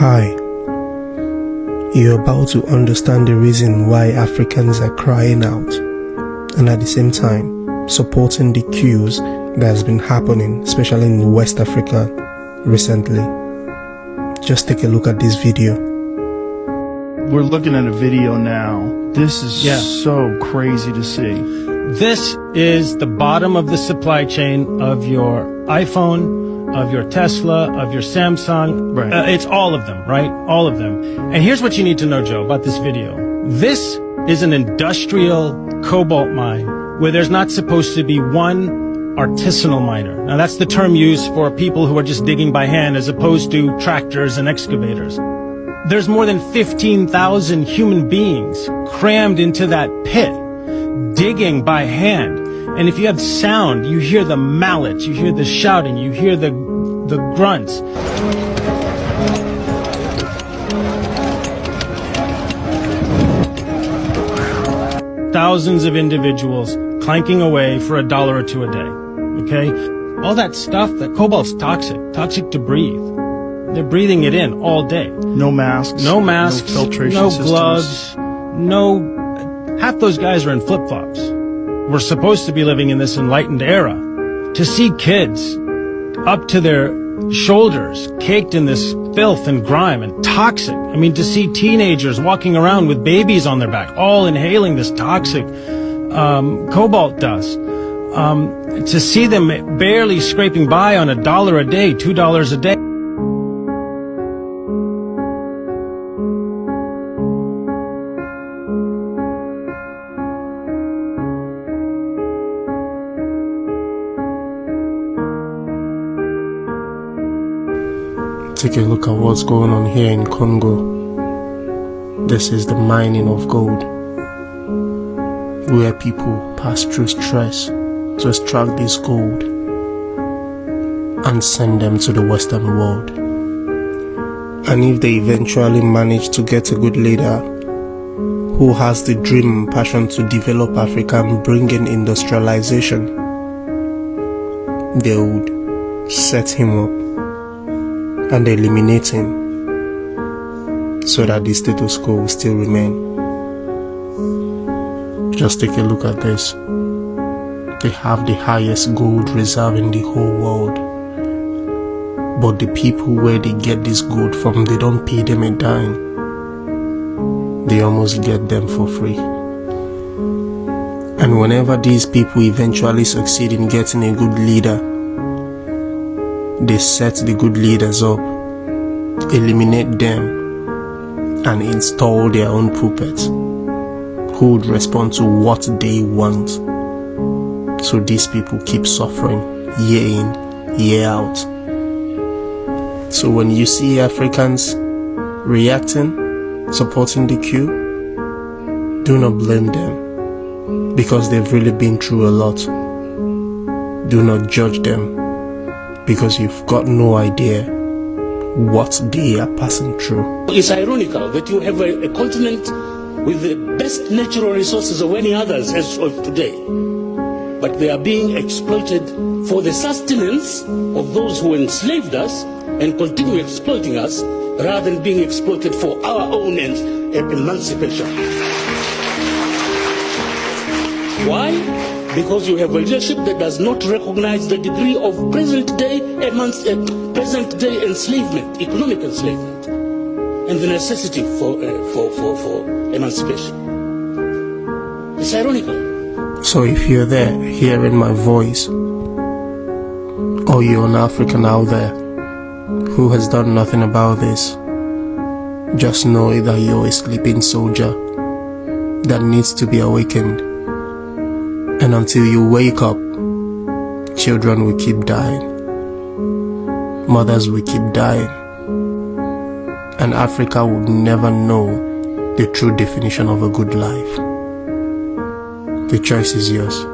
Hi. You're about to understand the reason why Africans are crying out, and at the same time supporting the queues that has been happening, especially in West Africa recently. Just take a look at this video. We're looking at a video now. This is so crazy to see. This is the bottom of the supply chain of your iPhone, of your Tesla, of your Samsung. Right. It's all of them, right? All of them. And here's what you need to know, Joe, about this video. This is an industrial cobalt mine where there's not supposed to be one artisanal miner. Now that's the term used for people who are just digging by hand as opposed to tractors and excavators. There's more than 15,000 human beings crammed into that pit, digging by hand. And if you have sound, you hear the mallets, you hear the shouting, you hear the grunts. Thousands of individuals clanking away for $1 or $2 a day, okay? All that stuff, that cobalt's toxic to breathe. They're breathing it in all day. No masks. No masks, no filtration no systems. gloves, half those guys are in flip-flops. We're supposed to be living in this enlightened era. To see kids up to their shoulders caked in this filth and grime and toxic. I mean, to see teenagers walking around with babies on their back, all inhaling this toxic cobalt dust. To see them barely scraping by on $1 a day, $2 a day. Take a look at what's going on here in Congo. This is the mining of gold, where people pass through stress to extract this gold and send them to the Western world. And if they eventually manage to get a good leader who has the dream and passion to develop Africa and bring in industrialization, they would set him up and eliminate him so that the status quo will still remain. Just take a look at this. They have the highest gold reserve in the whole world, but the people where they get this gold from, they don't pay them a dime. They almost get them for free. And whenever these people eventually succeed in getting a good leader, they set the good leaders up, eliminate them, and install their own puppets who would respond to what they want. So these people keep suffering year in, year out. So when you see Africans reacting, supporting the queue, do not blame them, because they've really been through a lot. Do not judge them, because you've got no idea what they are passing through. It's ironical that you have a continent with the best natural resources of any others as of today, but they are being exploited for the sustenance of those who enslaved us and continue exploiting us, rather than being exploited for our own emancipation. Why? Because you have a leadership that does not recognize the degree of present day enslavement, economic enslavement, and the necessity for emancipation. It's ironical. So if you're there hearing my voice, or you're an African out there who has done nothing about this, just know that you're a sleeping soldier that needs to be awakened. And until you wake up, children will keep dying, mothers will keep dying, and Africa will never know the true definition of a good life. The choice is yours.